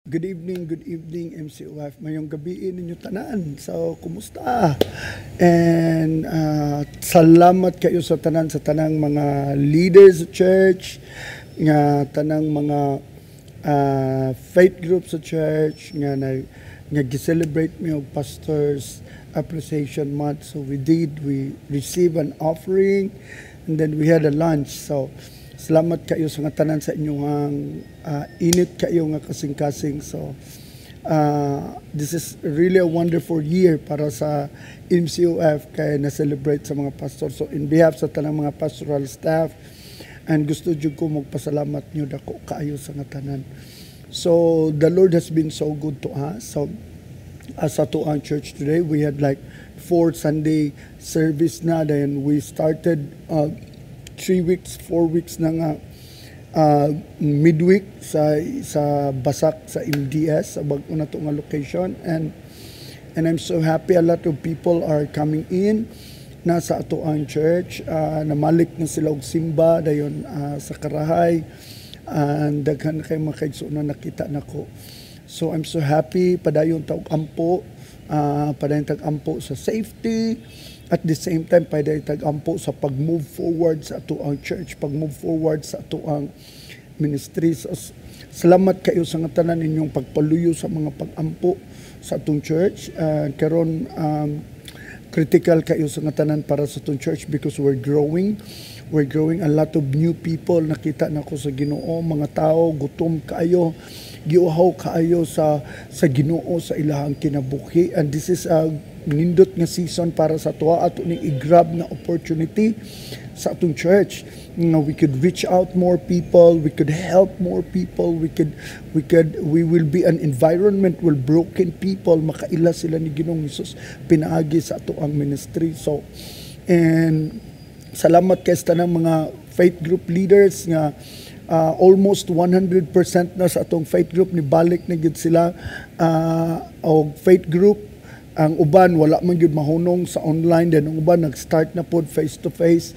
Good evening, MCOF. Mayong gabi ninyo tanan. So, kumusta? And salamat kayo sa tanang mga leaders sa church, nga tanang mga faith groups sa church, nga gi-celebrate mi og Pastors Appreciation Month. So, we received an offering, and then we had a lunch. So, salamat kayo sa nga tanan sa inyong init kayo nga kasing-kasing. So, this is really a wonderful year para sa MCOF kaya na-celebrate sa mga pastor. So, in behalf sa tanang mga pastoral staff, and gusto dyo ko magpasalamat nyo dako kayo sa nga tanan. So, the Lord has been so good to us. So, as ato ang church today, we had like 4 Sunday service na. Then we started 4 weeks na nga midweek sa Basak sa MDS sa bago na to nga location, and I'm so happy a lot of people are coming in na sa ato ang church. Namalik na sila og simba dayon sa Karahay, and daghan kay mga kaigsuon na nakita nako. So I'm so happy padayon ta og ampo, padayon tag ampo sa safety. At the same time, pwede tag-ampo sa pag-move forward sa ato ang church, pag-move forward sa ato ang ministry. So, salamat kayo sa nga tanan ninyong pagpaluyo sa mga pag-ampo sa atong church. Karon critical kayo sa nga tanan para sa atong church because we're growing. We're growing a lot of new people. Nakita na ko sa Ginoo, mga tao, gutom kayo, giuhaw kayo sa Ginoo sa ilahang kinabuhi. And this is a nindot nga season para sa tuwa ato ni i-grab na opportunity sa atong church. We could reach out more people, we could help more people, we will be an environment where broken people makaila sila ni Ginoong Hesus pinaagi sa ato ang ministry. So, and salamat kay sa tanang mga faith group leaders nga almost 100% na sa atong faith group ni balik na gid sila og faith group. Ang uban wala man gyud mahunong sa online, then ang uban nag-start na pod face to face,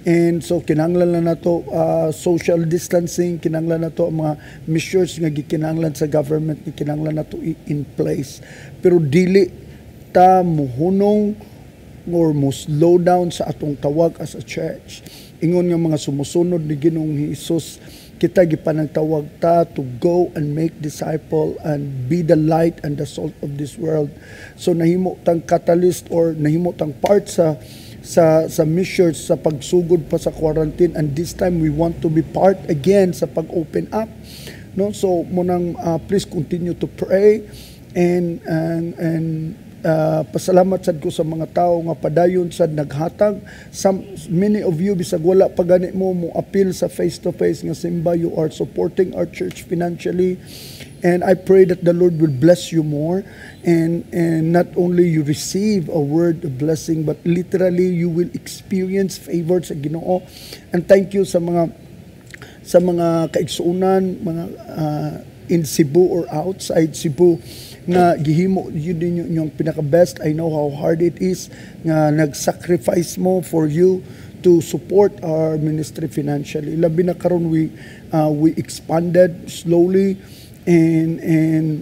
and so kinahanglan na nato social distancing, kinahanglan nato mga measures nga gikinahanglan sa government ni kinahanglan nato in place. Pero dili ta mohunong or mo slow down sa atong tawag as a church. Ingon nga mga sumusunod ni Ginoong Hesus, kita gipanagtawag ta to go and make disciple and be the light and the salt of this world. So nahimo tang catalyst or nahimo tang part sa measures sa pagsugod pa sa quarantine, and this time we want to be part again sa pag-open up. No, so munang please continue to pray and pasalamat sad ko sa mga tao nga padayon sad naghatag. Many of you bisag wala pa gani mo appeal sa face to face nga simba, you are supporting our church financially, and I pray that the Lord will bless you more, and not only you receive a word of blessing, but literally you will experience favor sa Ginoo. And thank you sa mga kaigsuunan, mga in Cebu or outside Cebu nga gihimo yun din yung pinaka-best. I know how hard it is nga nag-sacrifice mo for you to support our ministry financially. Labi na karon we expanded slowly, and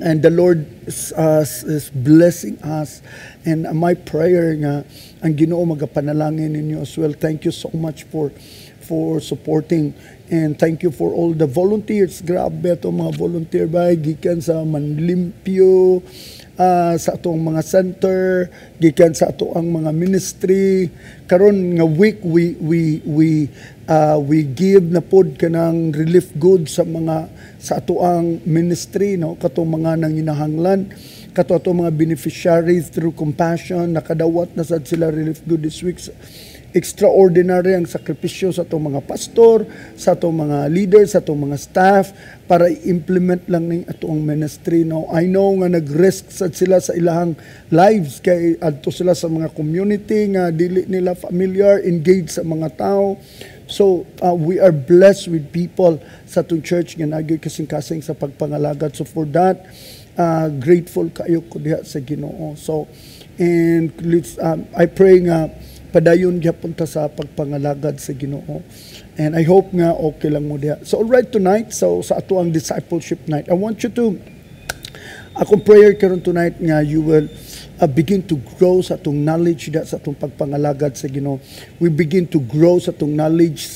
the Lord is blessing us, and my prayer nga ang Ginoo magapanalangin ninyo as well. Thank you so much for supporting, and thank you for all the volunteers. Grabe ito mga volunteer ba gikan sa Manlimpyo, sa atong mga center, gikan sa ato ang mga ministry. Karon nga week we give na pod kanang relief goods sa ato ang ministry, no, kato mga nanginahanglan, kato ato mga beneficiaries through compassion. Nakadawat na sad sila relief good this week. Extraordinary ang sakripisyo sa itong mga pastor, sa itong mga leaders, sa itong mga staff para i-implement lang ng itong ministry. No, I know nga nag-risk sila sa ilahang lives kay adto sila sa mga community nga dili nila familiar, engaged sa mga tao. So we are blessed with people sa itong church nga nagyoy kasing-kasing sa pagpangalagad. So for that, grateful kayo ko diha sa Ginoo. So, and I pray nga padayon gyapon ta sa pagpangalagad sa Ginoo. And I hope nga okay lang mo diha. So alright tonight, so sa ato ang discipleship night, I want you to, akong prayer karon tonight nga you will begin to grow sa atong knowledge sa atong pagpangalagad sa Ginoo. We begin to grow sa atong knowledge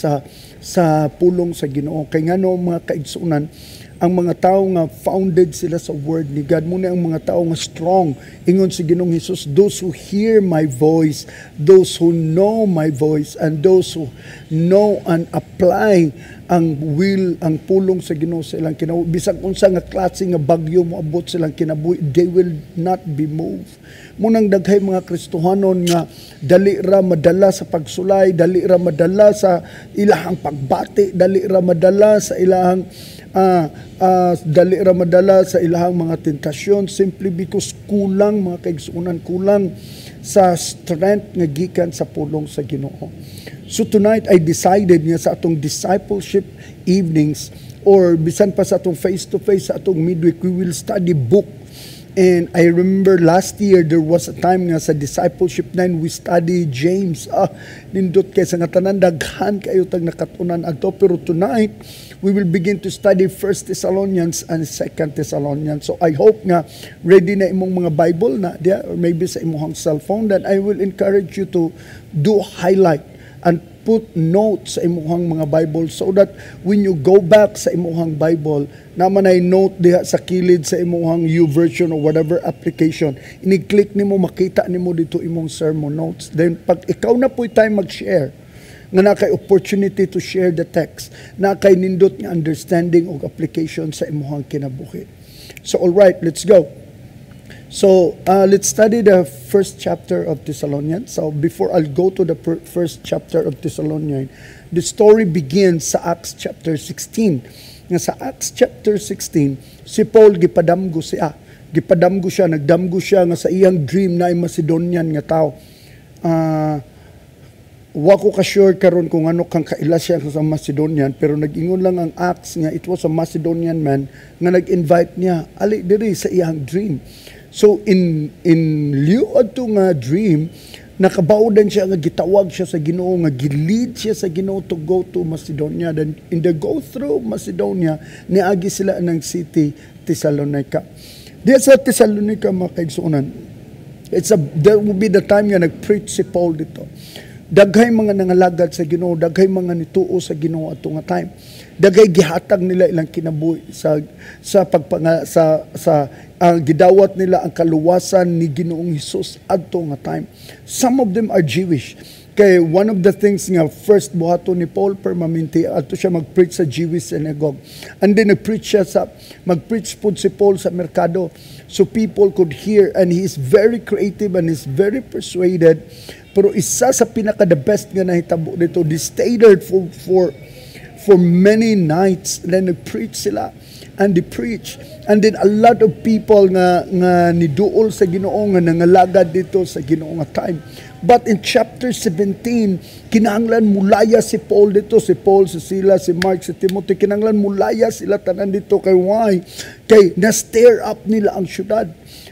sa pulong sa Ginoo. Kay ngano mga kaigsunan, ang mga tao nga founded sila sa word ni God, muna ang mga tao nga strong ingon si Ginoong Hesus, those who hear my voice, those who know my voice, and those who know and apply ang will, ang pulong sa Ginoo sa ilang kinabuhi. Bisag unsa nga klase nga bagyo moabot silang kinabuhi, they will not be moved. Munang daghay mga Kristohanon nga dali ra madala sa pagsulay, dali ra madala sa ilahang pagbati, dali ra madala sa ilahang dali ra madala sa ilahang mga tentasyon simply because kulang mga kaigsunan, kulang sa strength nga gikan sa pulong sa Ginoo. So tonight I decided nga sa atong discipleship evenings or bisan pa sa atong face-to-face sa atong midweek, we will study book. And I remember last year there was a time nga sa discipleship 9 we study James. Nindot kay sa nga tanan daghan kayo tag nakatunan adto, pero tonight we will begin to study 1 Thessalonians and 2 Thessalonians. So I hope nga ready na imong mga Bible na dia or maybe sa imong cellphone, then I will encourage you to do highlight and put notes sa imuhang mga Bible so that when you go back sa imuhang Bible, naman ay note diha sa kilid sa imuhang YouVersion or whatever application. Ini-click nimo, makita nimo dito imong sermon notes. Then pag ikaw na po'y time mag-share, nga na kay opportunity to share the text, na kay nindot nga understanding o application sa imuhang kinabuhi. So all right, let's go. So, let's study the first chapter of Thessalonians. So, before I'll go to the first chapter of Thessalonians, the story begins sa Acts chapter 16. Nga sa Acts chapter 16, si Paul gipadamgo siya. Gipadamgo siya, nagdamgo siya nga sa iyang dream na ay Macedonian nga tao. Wa ko ka-sure karon kung ano kang kaila siya sa Macedonian, pero nag-ingon lang ang Acts nga it was a Macedonian man nga nag-invite niya ali diri sa iyang dream. So in lieu adto nga dream, nakabawdan siya nga gitawag siya sa Ginoo, nga gilid siya sa Ginoo to go to Macedonia. Then in the go through Macedonia, niagi sila ng city Thessalonica. Diya sa Thessalonica mga kaigsuonan, there will be the time nga nag-preach si Paul dito. Daghay mga nangalagad sa Ginoo, daghay mga nituo sa Ginoo ato nga time. Daghay gihatag nila ilang kinabuhi sa gidawat nila ang kaluwasan ni Ginoong Hesus adto nga time. Some of them are Jewish. Kay one of the things nga first buhato ni Paul permanente adto siya mag-preach sa Jewish synagogue. And then mag-preach pud si Paul sa merkado. So people could hear, and he is very creative and is very persuaded. Pero isa sa pinaka-the best nga nahitabo dito, they stayed there for many nights, and then nag-preach sila, and they preach. And then a lot of people nga niduol sa Ginoo nga nangalagad dito sa Ginoo nga time. But in chapter 17, kinahanglan mulaya si Paul dito, si Paul, si Silas, si Mark, si Timothy, kinahanglan mulaya sila tanan dito. Kay why? Kay na-stir up nila ang syudad.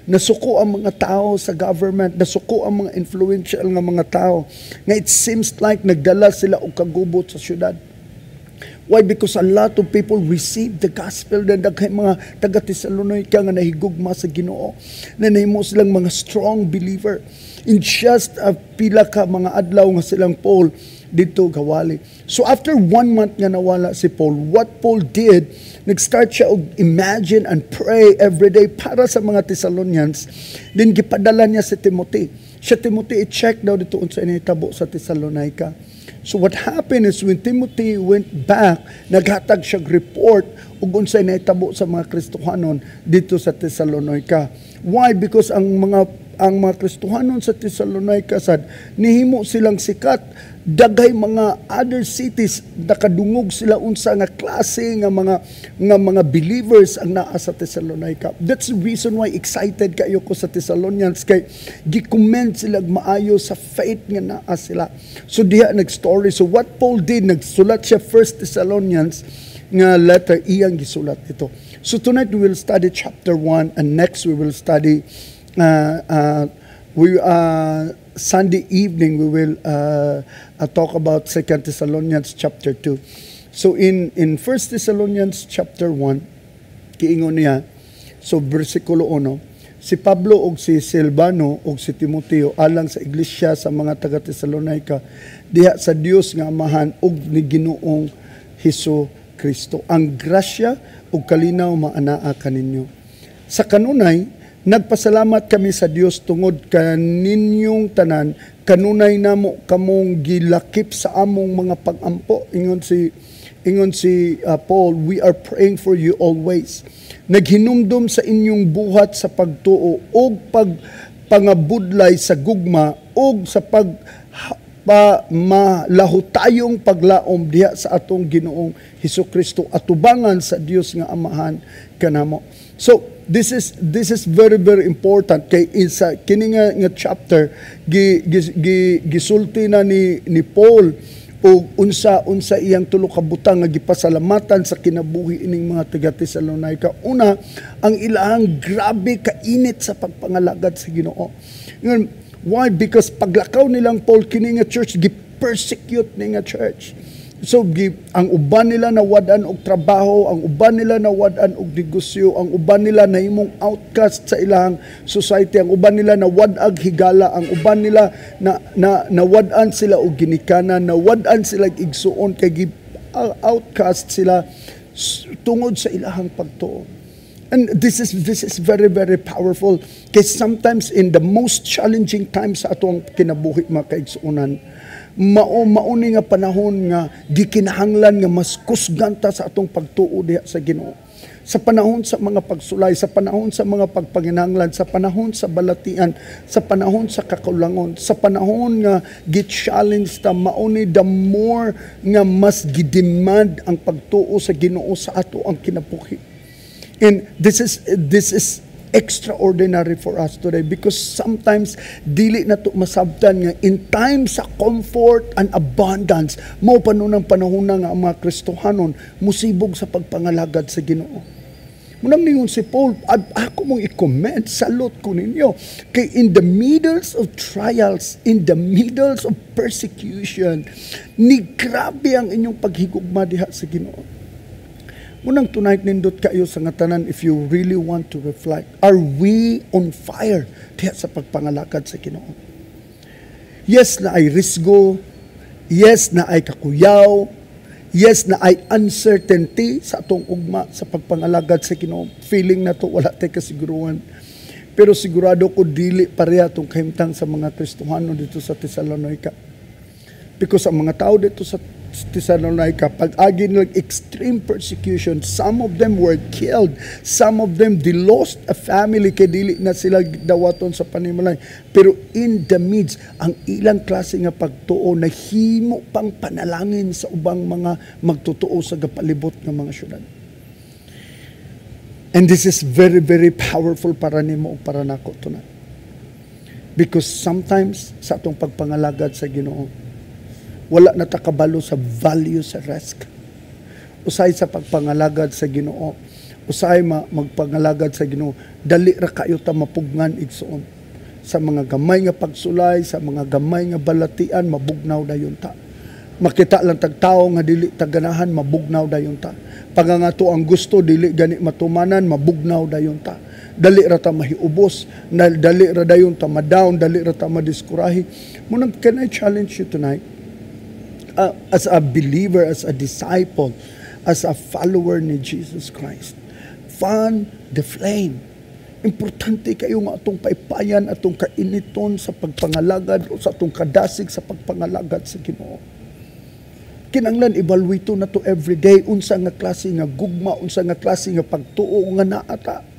Nasuko ang mga tao sa government, nasuko ang mga influential nga mga tao. Nga it seems like nagdala sila og kagubot sa syudad. Why? Because a lot of people received the gospel. Then daghay mga taga Thessalonica nga nahigugma sa Ginoo, na nahimo silang mga strong believer. In just a pila ka mga adlaw nga silang Paul dito gawali. So after 1 month nga nawala si Paul, what Paul did, nag-start siya og imagine and pray every day para sa mga Thessalonians. Then gipadala niya si Timothy. Siya Timothy i-check daw dito unsa initabo sa Thessalonica. So what happened is when Timothy went back, naghatag siya report ug unsay nahitabo sa mga Kristohanon dito sa Thessalonica. Why? Because ang mga Kristohanon sa Thessalonica sad nihimo silang sikat. Daghay mga other cities nakadungog sila unsa nga klase nga mga believers ang naa sa Thessalonica. That's the reason why excited kayo ko sa Thessalonians, kay gi-comment sila maayo sa faith nga naa sila. So diha nag-story. So what Paul did, nagsulat siya 1 Thessalonians nga letter, iyang gisulat ito. So tonight we will study chapter 1, and next we will study we Sunday evening we will talk about 2 Thessalonians chapter 2. So in 1 Thessalonians chapter 1, kiingon niya, so versikulo 1, si Pablo og si Silvano og si Timoteo alang sa iglesia sa mga taga Thessalonica diha sa Dios nga Amahan ug ni Ginoong Hesus Kristo. Ang grasya ug kalinaw maanaa kaninyo. Sa kanunay, nagpasalamat kami sa Dios tungod kaninyong tanan, kanunay namo kamong gilakip sa among mga pag-ampo. Ingon si Paul, we are praying for you always. Naghinumdum sa inyong buhat sa pagtuo og pangabudlay sa gugma og sa malahutayong paglaom diha sa atong Ginoong Hesukristo atubangan sa Dios nga Amahan kanamo. So this is very very important kay isa kini nga chapter gisulti na ni Paul o unsa iyang tulo ka butang nga gipasalamatan sa kinabuhi ining mga taga Thessalonica. Una, ang ilahang grabe kainit sa pagpangalagad sa Ginoo. Why? Because paglakaw nilang Paul kini nga church gi-persecute ni nga church. So ang uban nila nawadan og trabaho, ang uban nila nawadan og negosyo, ang uban nila nahimong outcast sa ilang society, ang uban nila nawadag higala, ang uban nila nawadan sila og ginikanan, nawadan sila igsuon kay outcast sila tungod sa ilahang pagtuo. And this is very very powerful kay sometimes in the most challenging times sa atong kinabuhi mga kaigsuonan, mauni nga panahon nga gikinahanglan nga mas kusganta sa atong pagtuo diha sa Ginoo. Sa panahon sa mga pagsulay, sa panahon sa mga pagpanginahanglan, sa panahon sa balatian, sa panahon sa kakulangon, sa panahon nga gi-challenge ta, mauni the more nga mas gidemand ang pagtuo sa Ginoo sa ato ang kinabuhi. And this is extraordinary for us today because sometimes dili na to masabtan nga in times sa comfort and abundance mao panunang panahon nga ang mga Kristohanon musibog sa pagpangalagad sa Ginoo. Munang ningon si Paul, ako mong i-comment, salute ko ninyo kay in the middles of trials, in the middles of persecution, ni grabe ang inyong paghigugma diha sa Ginoo. Munang tonight nindot kayo sa ngatanan if you really want to reflect. Are we on fire diha sa pagpangalakad sa Ginoo? Yes na ay risgo, yes na ay kakuyaw, yes na ay uncertainty sa atong ugma sa pagpangalagad sa Ginoo. Feeling na to wala tay kasiguruhan. Pero sigurado ko dili pareha tong kahimtang sa mga Kristohano dito sa Thessalonica. Because ang mga tao dito sa Thessalonica, pag-agi nilang extreme persecution, some of them were killed, some of them they lost a family kay dili na sila dawaton sa panimalay. Pero in the midst, ang ilang klase nga pagtuo na himo pang panalangin sa ubang mga magtutuo sa gapalibot ng mga syudad. And this is very very powerful para nimo o para nako tonight. Because sometimes sa atong pagpangalagad sa Ginoo, wala na takabalo sa value sa risk. Usay sa pagpangalagad sa Ginoo, usay magpangalagad sa Ginoo, dali ra kayo ta mapugnan igsuon. Sa mga gamay nga pagsulay, sa mga gamay nga balatian, mabugnaw dayon ta. Makita lang tagtao nga dili taganahan, mabugnaw dayon ta. Pagangato ang gusto dili gani matumanan, mabugnaw dayon ta. Dali ra ta mahiubos, dali ra dayon ta madown, dali ra ta madiskurahi. Munang can I challenge you tonight? As a believer, as a disciple, as a follower ni Jesus Christ, fan the flame. Importante kayo nga atong paipayan, atong kainiton sa pagpangalagad o sa atong kadasig sa pagpangalagad sa Ginoo. Kinanglan evaluate na to every day, unsa nga klase nga gugma, unsa nga klase nga pagtuo nga naata.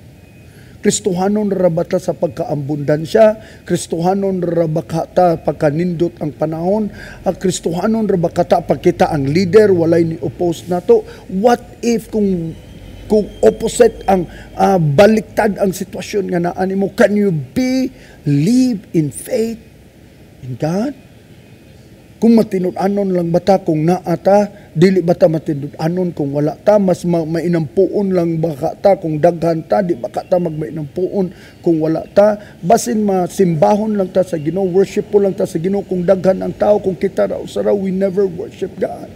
Kristohanon rabata sa pagkaambundansya, Kristohanon rabakata pagkanindot ang panahon, Kristohanon rabakata pagkita ang leader, walay ni oppose nato. What if kung opposite ang baliktad ang sitwasyon nga naani mo? Can you live in faith in God? Kung matinud-anon lang bata kung naata, dili bata matinud-anon kung wala ta, mas mainampuon lang baka ta kung daghan ta, di baka ta magmainampuon kung wala ta. Basin masimbahon lang ta sa Ginoo, worship po lang ta sa Ginoo kung daghan ang tao, kung kita raw sa raw, we never worship God.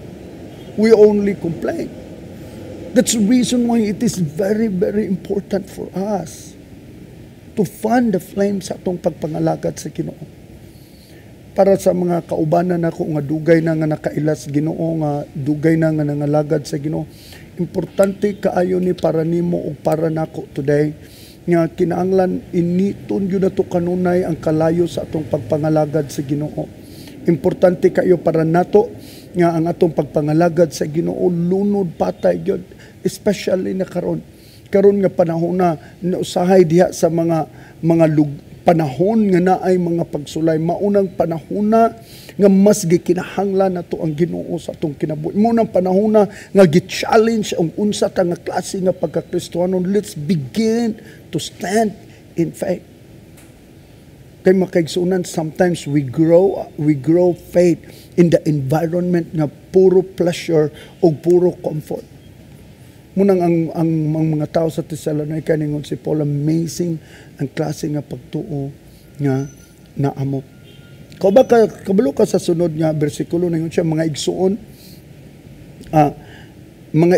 We only complain. That's the reason why it is very, very important for us to fan the flame sa atong pagpangalagad sa Ginoo. Para sa mga kaubanan nako nga dugay na nga nakailas Ginoo, nga dugay na nga nangalagad sa Ginoo, importante kaayo ni para nimo o para nako today nga kinahanglan initon gyud nato kanunay ang kalayo sa atong pagpangalagad sa Ginoo. Importante kayo para nato nga ang atong pagpangalagad sa Ginoo lunod patay gyud, especially na karon nga panahon na usahay diha sa mga panahon nga naay mga pagsulay, maunang panahon na nga mas gikinahanglan nato ang Ginoo sa atong kinabuhi. Maunang panahon na nga gi-challenge ang unsa ta nga klase nga pagkakristohanon. Let's begin to stand in faith. Kay makaigsunan, sometimes we grow faith in the environment nga puro pleasure o puro comfort. Munang ang mga tao sa Thessalonica ningon si Paul, amazing ang klase nga pagtuo nga naamo. Kabalo ka sa sunod nga bersikulo ningon siya, mga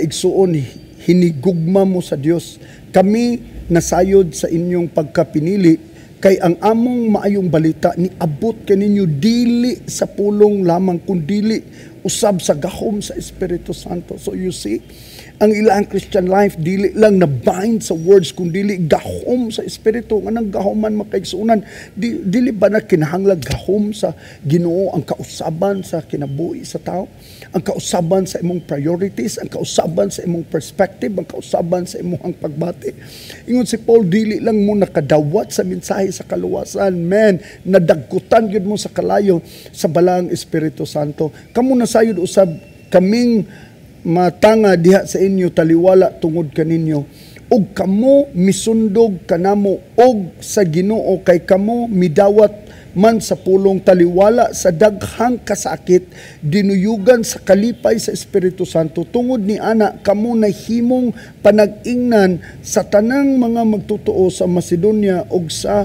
igsuon, hinigugma mo sa Dios. Kami nasayod sa inyong pagkapinili, kay ang among maayong balita ni abot kaninyo dili sa pulong lamang kundi usab sa gahom sa Espiritu Santo. So you see, ang ilang Christian life dili lang na bind sa words kundi gahom sa Espiritu. Anang gahoman makaigsunan, dili ba na kinahanglan gahom sa Ginoo ang kausaban sa kinabuhi sa tao, ang kausaban sa imong priorities, ang kausaban sa imong perspective, ang kausaban sa imong pagbati. Ingon si Paul, dili lang mo nakadawat sa mensahe sa kaluwasan, man, nadagkutan gyud mo sa kalayo sa balang Espiritu Santo. Kamo nasayod usab kaming matanga diha sa inyo taliwala tungod kaninyo, ug kamo misundog kanamo og sa Ginoo, kay kamo midawat man sa pulong taliwala sa daghang kasakit, dinuyugan sa kalipay sa Espiritu Santo. Tungod ni ana kamo nahimong panag-ingnan sa tanang mga magtotoo sa Macedonia ug sa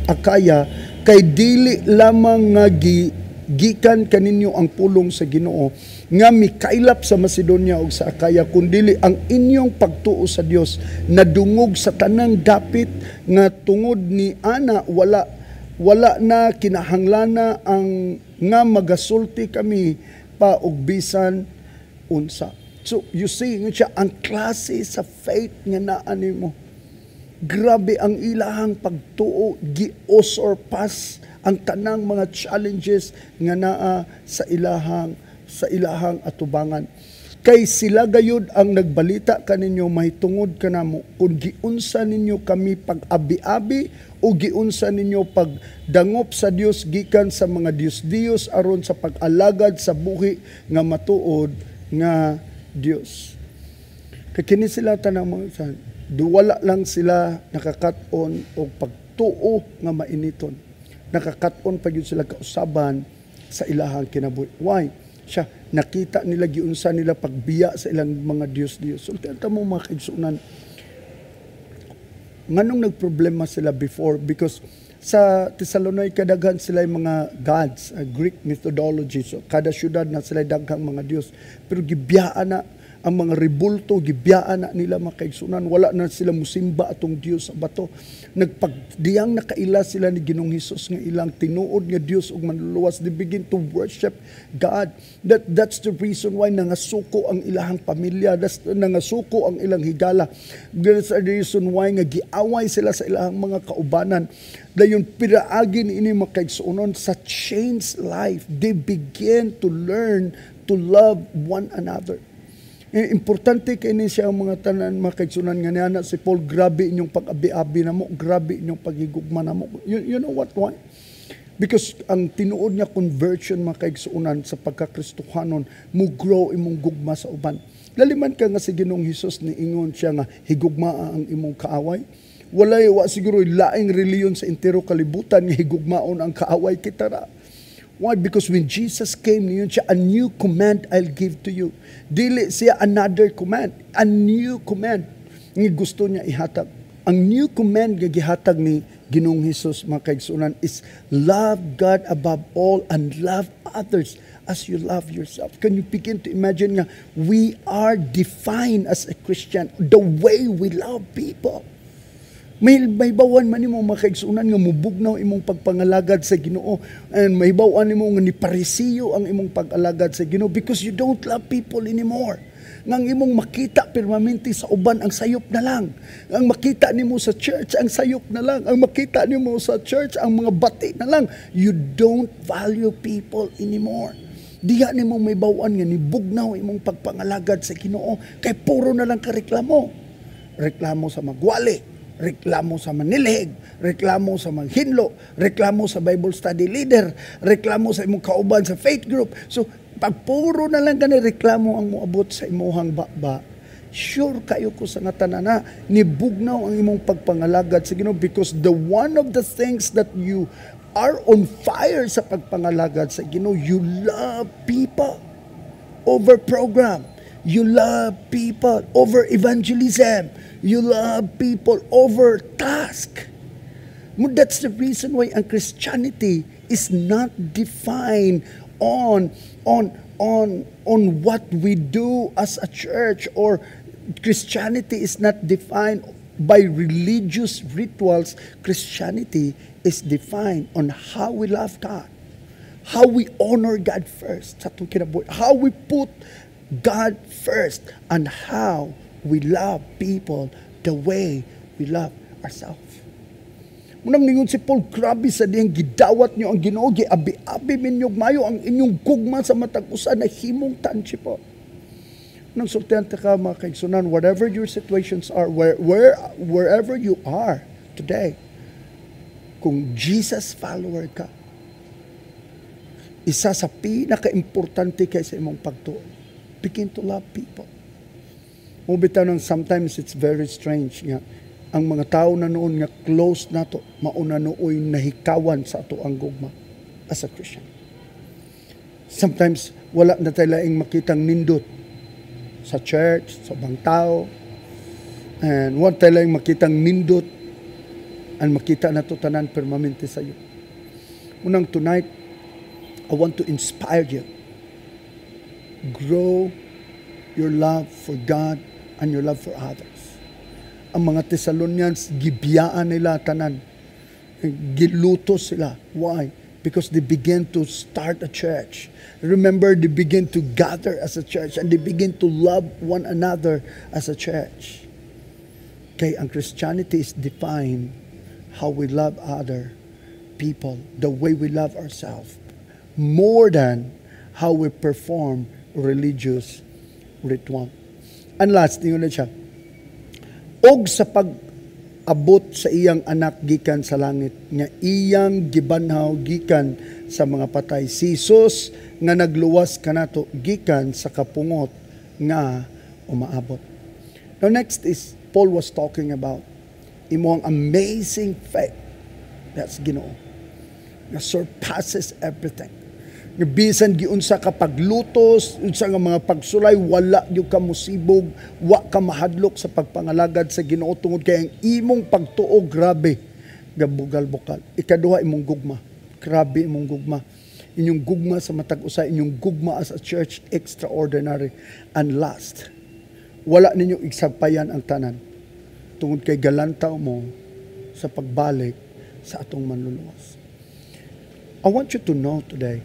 Akaya, kay dili lamang nga gikan kaninyo ang pulong sa Ginoo nga mikailap sa Macedonia ug sa Akaya, kundili ang inyong pagtuo sa Dios nadungog sa tanang dapit, nga tungod ni ana wala na kinahanglana ang nga magasulti kami pa og bisan unsa. So you see nga ang klase sa faith nga naa nimo, grabe ang ilahang pagtuo, gi-surpass ang tanang mga challenges nga naa sa ilahang atubangan. Kay sila gayud ang nagbalita kaninyo mahitungod kanamo kung giunsa ninyo kami pag-abi-abi o giunsa ninyo pagdangop sa Dios gikan sa mga Dios aron sa pag-alagad sa buhi nga matuod nga Dios. Kay kini sila tanang mga duwala lang sila nakakaton og pagtuo nga mainiton. Nakakaton pa gyud sila kausaban sa ilahang kinabuhi. Why? Siya, nakita nila giunsa nila pagbiya sa ilang mga Diyos. So, tanta mo mga kaigsunan, nganong nagproblema sila before? Because sa Thessalonica, daghan sila yung mga gods, Greek methodology. So, kada syudad na sila daghang mga Diyos. Pero gibiyaan na ang mga rebulto, gibiyaan na nila mga kaigsunan. Wala na sila musimba atong Diyos sa bato. Nagpagdiyang nakaila sila ni Ginoong Hesus nga ilang tinuod nga Diyos ug manluluwas. They begin to worship God. That's the reason why nangasuko ang ilahang pamilya. Nangasuko ang ilang higala. That's the reason why nga giaway sila sa ilahang mga kaubanan. Dayon piraagi ni ini mga kaigsunon sa changed life. They begin to learn to love one another. Importante kay ni siya ang mga tanan makaigsunan nga niana si Paul, grabe inyong pag-abi-abi na mo, grabe inyong pagigugma na mo. You know what? Why? Because ang tinuod niya conversion makaigsunan sa pagkakristohanon, mo grow imong gugma sa uban. Laliman ka nga si Ginoong Hesus ni ingon siya nga higugmaa ang imong kaaway. Wa siguro laing reliyon sa entero kalibutan nga higugmaon ang kaaway kita ra. Why? Because when Jesus came, niyon siya, a new command I'll give to you. Dili siya another command. A new command. Nga gusto niya ihatag. Ang new command nga gihatag ni Ginoong Hesus, mga kaigsunan, is love God above all and love others as you love yourself. Can you begin to imagine nga we are defined as a Christian the way we love people? May bawan man nimo mga kaigsunan nga mubugnaw imong pagpangalagad sa Ginoo, and may bawan nimo nga ni parisiyo ang imong pag-alagad sa Ginoo because you don't love people anymore. Nang imong makita permanente sa uban ang sayop na lang. Ang makita nimo sa church ang sayop na lang. Ang makita nimo sa church ang mga bati na lang. You don't value people anymore. Diya nimo may bawan nga ni bugnaw imong pagpangalagad sa Ginoo kay puro na lang ka reklamo. Reklamo sa magwali, reklamo sa manilhig, reklamo sa manghinlo, reklamo sa Bible study leader, reklamo sa imong kauban sa faith group. So, pag puro na lang gani reklamo ang moabot sa imuhang baba, sure kayo ko sa nga tanana, nibugnaw ang imong pagpangalagad sa Ginoo because the one of the things that you are on fire sa pagpangalagad sa Ginoo, you love people over program. You love people over evangelism. You love people over task. That's the reason why ang Christianity is not defined on what we do as a church, or Christianity is not defined by religious rituals. Christianity is defined on how we love God, how we honor God first, how we put God first, and how we love people the way we love ourselves. Munang ningon si Paul, grabe sa diyang gidawat niyo ang Ginoo, abi-abi minyog mayo ang inyong gugma sa matag usa na himong tangible. Nang sultihan ka mga kaigsunan, whatever your situations are, wherever you are today, kung Jesus follower ka, isa sa pinaka-importante kay sa imong pagtuo, begin to love people. Mubitaw nang sometimes it's very strange nga ang mga tao na noon nga close nato mauna nooy nahikawan sa ato ang gugma as a Christian. Sometimes wala na tayo laing makitang nindot sa church, sa bang tao, and wala tayo laing makitang nindot ang makita na to tanan permanente sa iyo. Unang tonight, I want to inspire you. Grow your love for God and your love for others. Ang mga Thessalonians, gibiyaan nila tanan. Gilutos sila. Why? Because they began to start a church. Remember, they begin to gather as a church and they begin to love one another as a church. Kaya ang Christianity is defined how we love other people, the way we love ourselves, more than how we perform religious ritual. And last, tingnan siya. Og sa pag-abot sa iyang anak gikan sa langit, nga iyang gibanhaw gikan sa mga patay. Si Jesus nga nagluwas kanato gikan sa kapungot nga umaabot. Now next is, Paul was talking about imong amazing faith. That's Ginoo. Na surpasses everything. Nga bisan giunsa ka paglutos, unsa nga mga pagsulay, wala gyud ka musibog, wa ka mahadlok sa pagpangalagad sa Ginoo tungod kay ang imong pagtuo grabe gabugal-bukal. Ikaduha, imong gugma. Grabe imong gugma. Inyong gugma sa matag usa, inyong gugma as a church, extraordinary. And last, wala ninyo igsagpayan ang tanan tungod kay galantaw mo sa pagbalik sa atong manluluwas. I want you to know today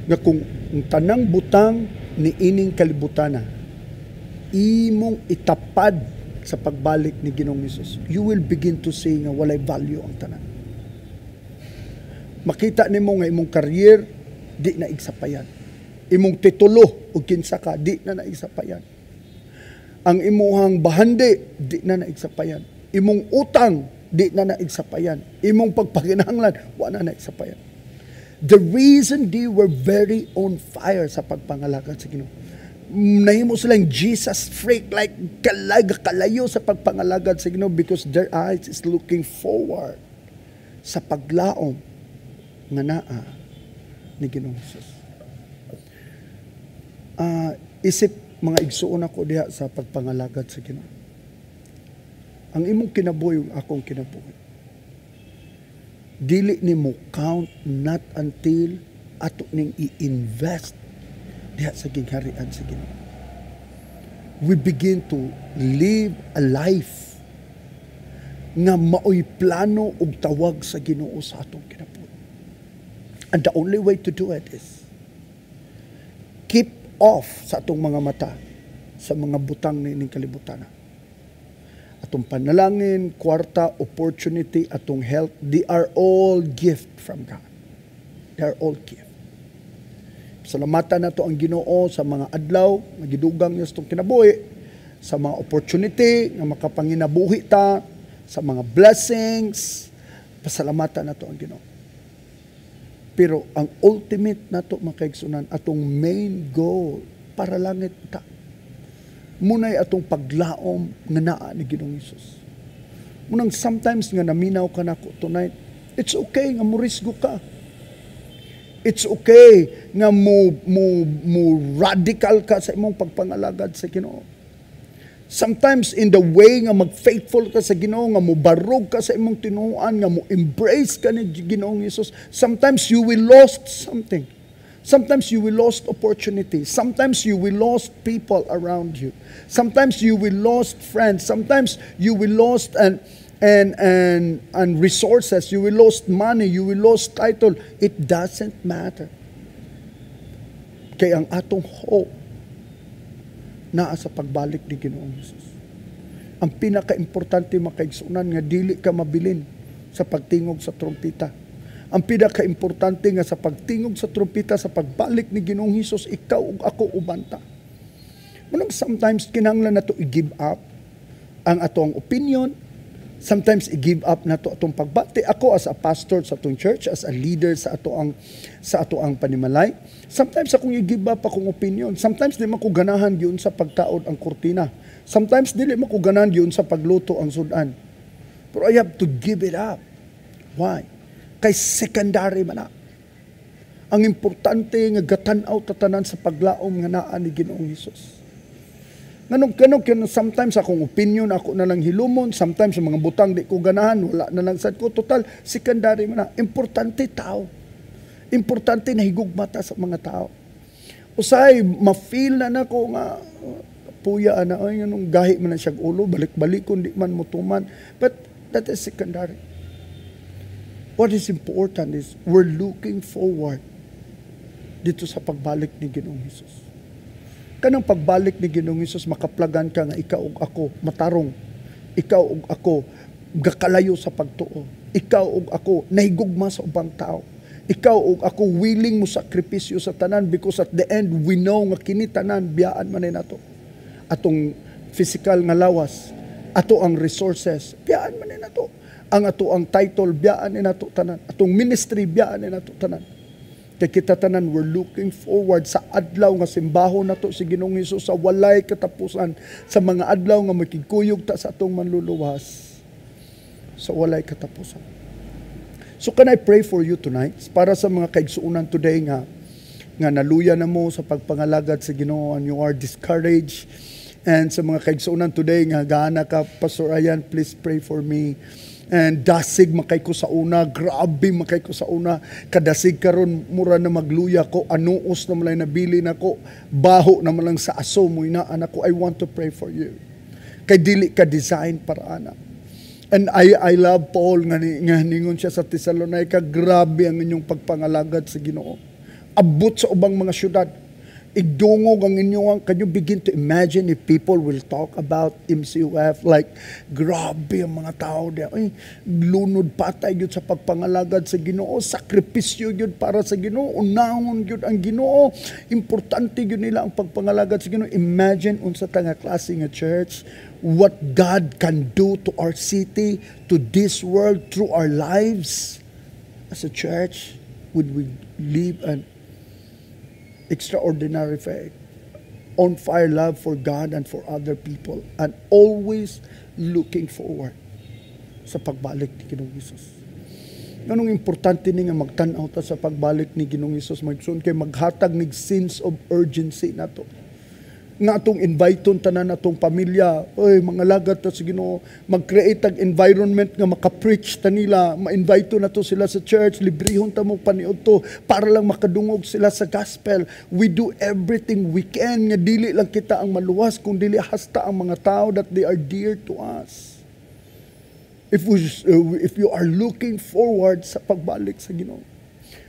nga kung ang tanang butang ni ining kalibutana imong itapad sa pagbalik ni Ginoong Hesus, you will begin to see nga walay value ang tanan. Makita nimo nga imong career di na igsapayan. Imong titulo o kinsa ka di na naigsapayan. Ang imuhang bahandi di na naigsapayan. Imong utang di na naigsapayan. Imong pagpaginahanglan wa na naigsapayan. The reason they were very on fire sa pagpangalagad sa Ginoo, nahimo silang Jesus freak, like kalayo sa pagpangalagad sa Ginoo because their eyes is looking forward sa paglaom nga naa ni Ginoong Hesus. Isip mga igsuon ako diha sa pagpangalagad sa Ginoo. Ang imong kinabuhi, yung akong kinabuhi. Dili ni mo count not until ato ning i-invest diha sa gingharian sa Ginoo. We begin to live a life nga maoy plano ug tawag sa Ginoo sa atong kinabuhi. And the only way to do it is keep off sa atong mga mata sa mga butang ning kalibutan. Atong panalangin, kwarta, opportunity, atong health, they are all gift from God. They are all gift. Salamatan nato ang Ginoo sa mga adlaw nga gidugang niya sa itong kinabuhi, sa mga opportunity nga makapanginabuhi ta, sa mga blessings, pasalamatan nato ang Ginoo. Pero ang ultimate nato makaigsunan, atong main goal para langit ta. Muna'y atong paglaom nga naa ni Ginoong Hesus. Munang sometimes nga naminaw ka nako tonight, it's okay nga murisgo ka. It's okay nga mo radical ka sa imong pagpangalagad sa Ginoo. Sometimes in the way nga mag-faithful ka sa Ginoo, nga mo barog ka sa imong tinuoan, nga mo embrace ka ni Ginoong Hesus, sometimes you will lost something. Sometimes you will lost opportunity. Sometimes you will lost people around you. Sometimes you will lost friends. Sometimes you will lost and resources. You will lost money. You will lost title. It doesn't matter. Kaya ang atong hope naa sa pagbalik ni Ginoong Hesus. Ang pinaka-importante makaigsunan nga dili ka mabilin sa pagtingog sa trompeta. Ang pinaka-importante nga sa pagtingog sa trompeta, sa pagbalik ni Ginoong Hesus, ikaw ug ako ubanta. Munang sometimes kinahanglan nato i-give up ang atong opinion. Sometimes i-give up nato atong pagbati. Ako as a pastor sa atong church, as a leader sa ato ang panimalay, sometimes akong i-give up akong opinion. Sometimes di man ko ganahan yun sa pagtaod ang kurtina. Sometimes dili man ko ganahan yun sa pagluto ang sudan. Pero I have to give it up. Why? Kay secondary man na. Ang importante nga gatanaw tatanan sa paglaom nga naa ni Ginoong Hesus. Ganun, sometimes akong opinion, ako na lang hilumon, sometimes mga butang di ko ganahan, wala na lang sad ko, total, secondary man na. Importante tao. Importante na higugmata sa mga tao. Usay, ma-feel na nako nga, puya na, ay, anong gahi man na siyang ulo, balik-balik kung di man mutuman. But that is secondary. What is important is we're looking forward dito sa pagbalik ni Ginoong Hesus. Kanang pagbalik ni Ginoong Hesus, makaplagan ka nga ikaw ug ako matarong. Ikaw ug ako gakalayo sa pagtuo. Ikaw ug ako nahigugma sa ubang tao. Ikaw ug ako willing mo sakripisyo sa tanan because at the end we know nga kini tanan biyaan man nato. Atong physical nga lawas, ato ang resources, biyaan man nato. Ang ato ang title, biyaan ni nato tanan. Atong ministry, biyaan ni nato tanan. Kaya kita tanan, we're looking forward sa adlaw nga simbaho nato si Ginoong Hesus sa walay katapusan, sa mga adlaw nga makikuyog ta sa atong manluluwas sa walay katapusan. So can I pray for you tonight? Para sa mga kaigsuunan today nga naluya na mo sa pagpangalagad sa Ginoo and you are discouraged. And sa mga kaigsuunan today nga gaana ka, Pastor Ayan, please pray for me. And dasig makay ko sa una, grabe makay ko sa una, kadasig karon mura na magluya ko, anuos na malay nabili na ko, baho na malang sa aso mo inaan ako. I want to pray for you. Kay dili ka design para ana. And I love Paul nga ningon siya sa Thessalonica, grabe ang inyong pagpangalagad sa Ginoo. Abot sa ubang mga syudad. Igdungog ang inyong, can you begin to imagine if people will talk about MCUF like, grabe ang mga tao diya, ay, lunod patay yun sa pagpangalagad sa Ginoo, sakripisyo yun para sa Ginoo, unahon yun ang Ginoo, importante yun nila ang pagpangalagad sa Ginoo. Imagine unsa ta nga klase nga church, what God can do to our city, to this world, through our lives as a church, would we live an extraordinary faith, on fire love for God and for other people, and always looking forward sa pagbalik ni Ginoong Hesus. Ganong importante ni nga magtan-aw ta sa pagbalik ni Ginoong Hesus magsun kay maghatag nig sense of urgency nato. Nga atong inviteon tanan atong pamilya, oy mga lagad ta sa Ginoo, mag-create ag environment nga maka-preach ta nila, ma-invite na to sila sa church, librehon ta mo paniud to para lang makadungog sila sa gospel. We do everything we can nga dili lang kita ang maluwas kung dili hasta ang mga tao that they are dear to us. If you are looking forward sa pagbalik sa Ginoo.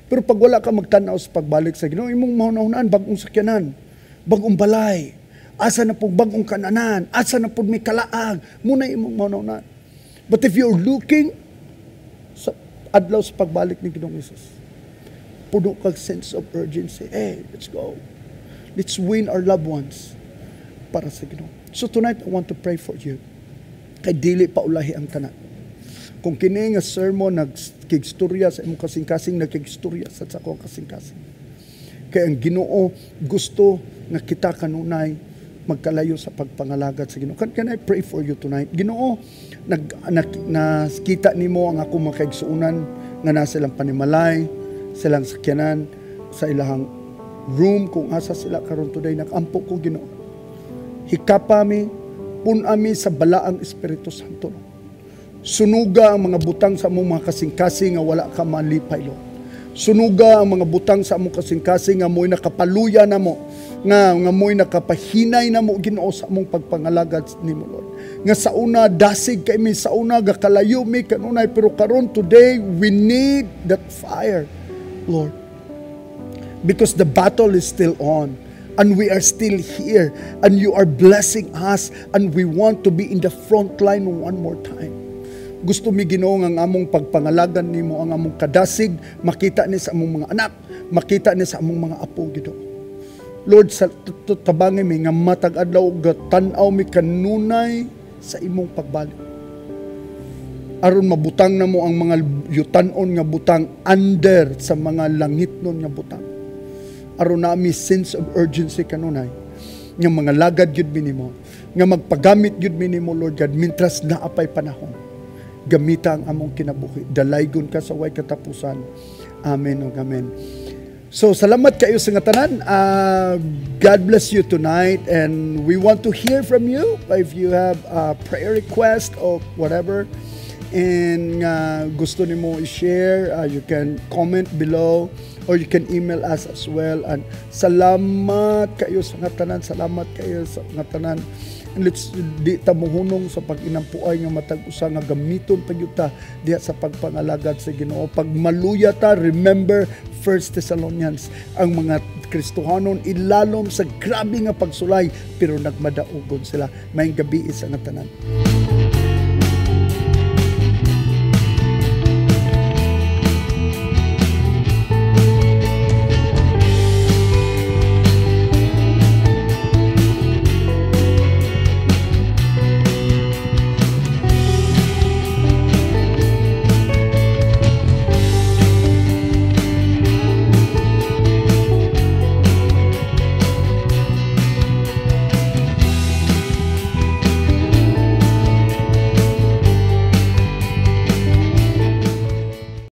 Pero pag wala ka magtanaw sa pagbalik sa Ginoo, imong mahunahunaan bagong sakyanan, bagong balay, asa na pong bagong kananan, asa na pong may kalaag, muna imong mahunahunaan. But if you're looking sa adlaw sa pagbalik ni Ginoong Hesus, puno kag sense of urgency. Hey, let's go. Let's win our loved ones para sa Ginoo. So tonight, I want to pray for you. Kay dili pa ulahi ang tanan. Kung kini nga sermon nagkigstorya sa imong kasing-kasing, nagkigstorya sa akong kasing-kasing. Kaya ang Ginoo gusto nga kita kanunay magkalayo sa pagpangalagad sa Ginoo. Can I pray for you tonight? Ginoo, nakita nimo ang akong mga kaigsuunan nga nasa silang panimalay, silang sakyanan, sa ilang room kung asa sila karon today. Nakampo ko Ginoo. Hikapami, punami sa balaang Espiritu Santo. Sunuga ang mga butang sa among mga kasing-kasing nga wala ka malipay, Lord. Sunuga ang mga butang sa among kasing-kasing nga mo'y nakapaluya na mo, nga mo'y nakapahinay na mo, Ginoo, sa among pagpangalagad ni mo, Lord. Nga sa una, dasig kay mi, sa una, gakalayo mi, kanunay, pero karon today, we need that fire, Lord. Because the battle is still on. And we are still here. And you are blessing us. And we want to be in the front line one more time. Gusto mi Ginoo nga among pagpangalagan nimo, ang among kadasig makita ni sa among mga anak, makita ni sa among mga apo, Ginoo. Lord, sa tabangi mi nga matag adlaw tan-aw mi kanunay sa imong pagbalik. Aron mabutang na mo ang mga yutan-on nga butang under sa mga langitnon nga butang. Aron na mi sense of urgency kanunay nga mga lagad gyud mi nimo, nga magpagamit gyud mi nimo, Lord God, mintras naapay panahon. Gamita ang among kinabuhi. Dalaygon ka sa way katapusan. Amen o amen. So, salamat kayo sa nga tanan. God bless you tonight. And we want to hear from you. If you have a prayer request or whatever, and gusto nimo i-share, you can comment below or you can email us as well. And salamat kayo sa nga tanan. Salamat kayo sa nga tanan. And let's di ta mohunong sa pag-inampuay nga matag usa nga gamiton pagyuta diha sa pagpangalagad sa Ginoo. Pag maluya ta, remember 1 Thessalonians, ang mga Kristohanon ilalom sa grabe nga pagsulay pero nagmadaogon sila. Maayong gabi sa nga tanan.